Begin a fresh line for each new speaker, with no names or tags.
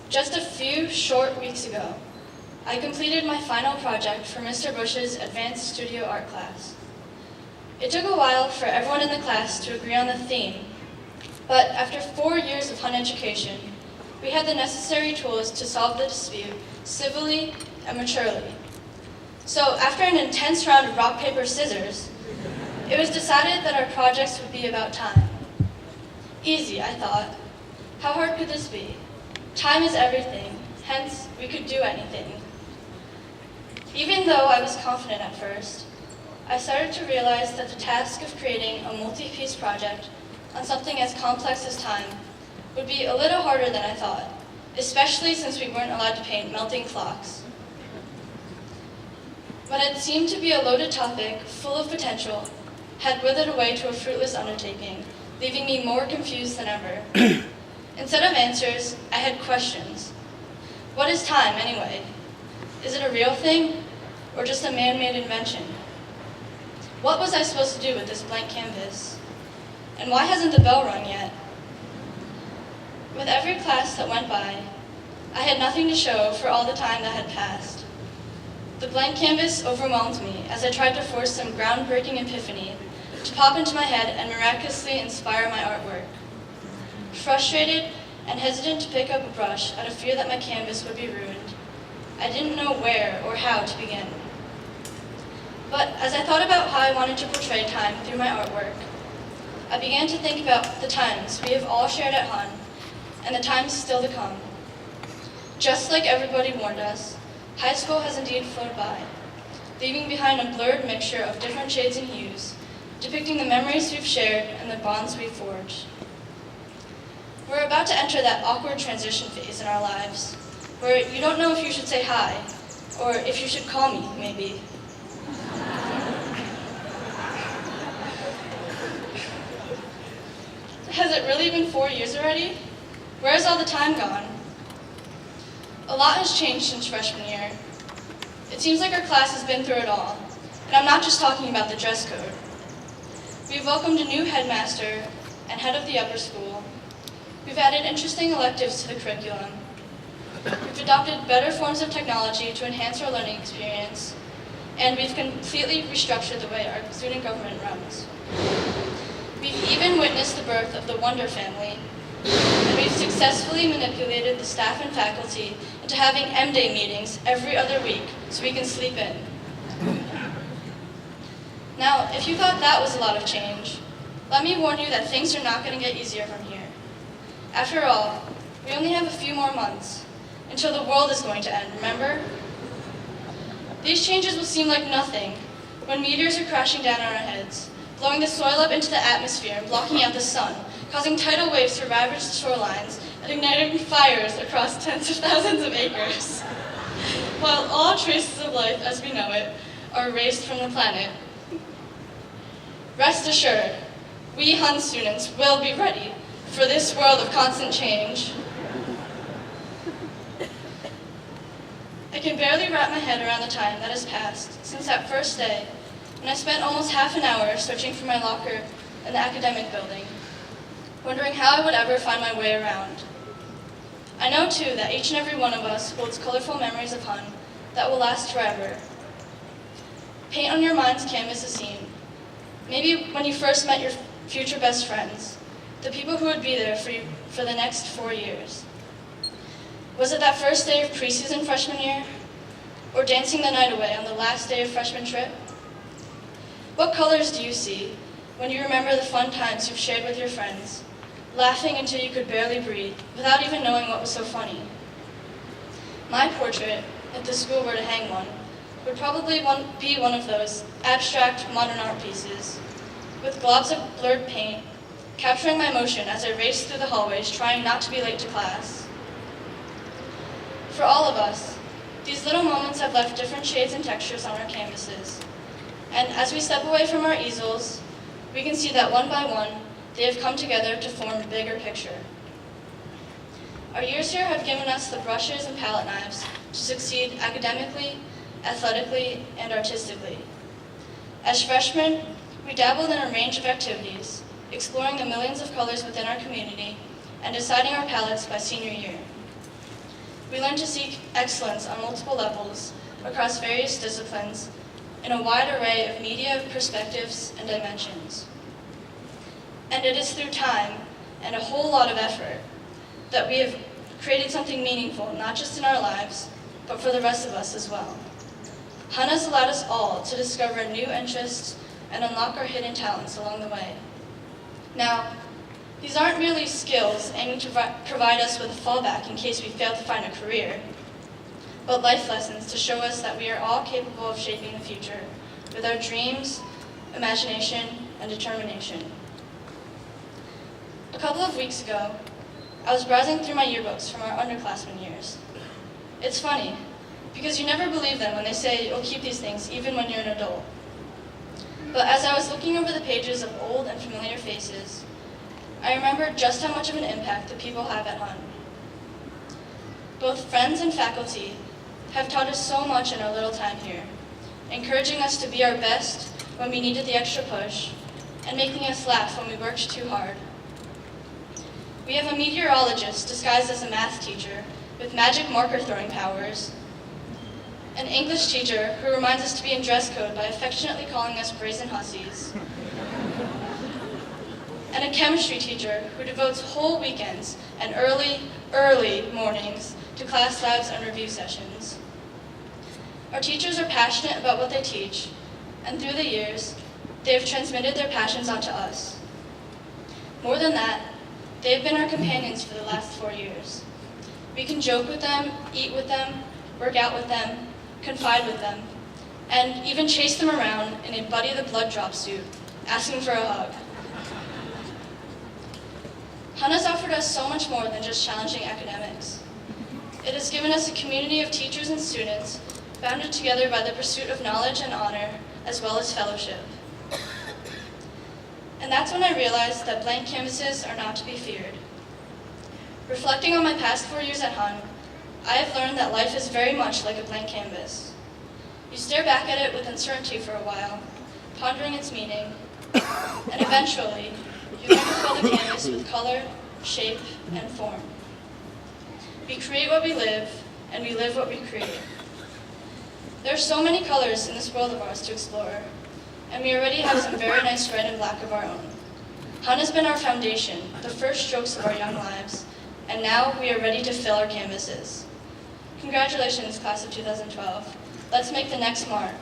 Just a few short weeks ago, I completed my final project for Mr. Bush's Advanced Studio Art class. It took a while for everyone in the class to agree on the theme, but after 4 years of Hun education, we had the necessary tools to solve the dispute civilly and maturely. So after an intense round of rock, paper, scissors, it was decided that our projects would be about time. Easy, I thought. How hard could this be? Time is everything, hence we could do anything. Even though I was confident at first, I started to realize that the task of creating a multi-piece project on something as complex as time would be a little harder than I thought, especially since we weren't allowed to paint melting clocks. What had seemed to be a loaded topic, full of potential, had withered away to a fruitless undertaking, leaving me more confused than ever. Instead of answers, I had questions. What is time, anyway? Is it a real thing, or just a man-made invention? What was I supposed to do with this blank canvas? And why hasn't the bell rung yet? With every class that went by, I had nothing to show for all the time that had passed. The blank canvas overwhelmed me as I tried to force some groundbreaking epiphany to pop into my head and miraculously inspire my artwork. Frustrated and hesitant to pick up a brush out of fear that my canvas would be ruined, I didn't know where or how to begin. But as I thought about how I wanted to portray time through my artwork, I began to think about the times we have all shared at Hun and the times still to come. Just like everybody warned us, high school has indeed flown by, leaving behind a blurred mixture of different shades and hues, depicting the memories we've shared and the bonds we've forged. We're about to enter that awkward transition phase in our lives, where you don't know if you should say hi, or if you should call me, maybe. Has it really been 4 years already? Where has all the time gone? A lot has changed since freshman year. It seems like our class has been through it all, and I'm not just talking about the dress code. We've welcomed a new headmaster and head of the upper school. We've added interesting electives to the curriculum. We've adopted better forms of technology to enhance our learning experience, and we've completely restructured the way our student government runs. We've even witnessed the birth of the Wonder family, and we've successfully manipulated the staff and faculty into having M-Day meetings every other week so we can sleep in. Now, if you thought that was a lot of change, let me warn you that things are not going to get easier from here. After all, we only have a few more months until the world is going to end, remember? These changes will seem like nothing when meteors are crashing down on our heads, blowing the soil up into the atmosphere and blocking out the sun, causing tidal waves to ravage the shorelines and igniting fires across tens of thousands of acres. While all traces of life as we know it are erased from the planet. Rest assured, we Hun students will be ready for this world of constant change. I can barely wrap my head around the time that has passed since that first day, when I spent almost half an hour searching for my locker in the academic building, wondering how I would ever find my way around. I know, too, that each and every one of us holds colorful memories of Hun that will last forever. Paint on your mind's canvas a scene. Maybe when you first met your future best friends, the people who would be there for you for the next 4 years. Was it that first day of preseason freshman year? Or dancing the night away on the last day of freshman trip? What colors do you see when you remember the fun times you've shared with your friends, laughing until you could barely breathe, without even knowing what was so funny? My portrait, if the school were to hang one, would probably be one of those abstract modern art pieces, with globs of blurred paint, capturing my emotion as I raced through the hallways trying not to be late to class. For all of us, these little moments have left different shades and textures on our canvases. And as we step away from our easels, we can see that one by one, they have come together to form a bigger picture. Our years here have given us the brushes and palette knives to succeed academically, athletically, and artistically. As freshmen, we dabbled in a range of activities, exploring the millions of colors within our community and deciding our palettes by senior year. We learn to seek excellence on multiple levels across various disciplines in a wide array of media, perspectives, and dimensions. And it is through time and a whole lot of effort that we have created something meaningful, not just in our lives, but for the rest of us as well. HUN has allowed us all to discover new interests and unlock our hidden talents along the way. Now, these aren't merely skills aiming to provide us with a fallback in case we fail to find a career, but life lessons to show us that we are all capable of shaping the future with our dreams, imagination, and determination. A couple of weeks ago, I was browsing through my yearbooks from our underclassmen years. It's funny, because you never believe them when they say you'll keep these things even when you're an adult. But as I was looking over the pages of old and familiar faces, I remembered just how much of an impact the people have at HUN. Both friends and faculty have taught us so much in our little time here, encouraging us to be our best when we needed the extra push, and making us laugh when we worked too hard. We have a meteorologist disguised as a math teacher with magic marker throwing powers, an English teacher who reminds us to be in dress code by affectionately calling us brazen hussies, and a chemistry teacher who devotes whole weekends and early mornings to class labs and review sessions. Our teachers are passionate about what they teach, and through the years, they have transmitted their passions onto us. More than that, they have been our companions for the last 4 years. We can joke with them, eat with them, work out with them, confide with them, and even chase them around in a Buddy the Blood Drop suit, asking for a hug. HUN has offered us so much more than just challenging academics. It has given us a community of teachers and students bounded together by the pursuit of knowledge and honor, as well as fellowship. And that's when I realized that blank canvases are not to be feared. Reflecting on my past 4 years at HUN, I have learned that life is very much like a blank canvas. You stare back at it with uncertainty for a while, pondering its meaning, and eventually, you learn to fill the canvas with color, shape, and form. We create what we live, and we live what we create. There are so many colors in this world of ours to explore, and we already have some very nice red and black of our own. HUN has been our foundation, the first strokes of our young lives, and now we are ready to fill our canvases. Congratulations, class of 2012. Let's make the next mark.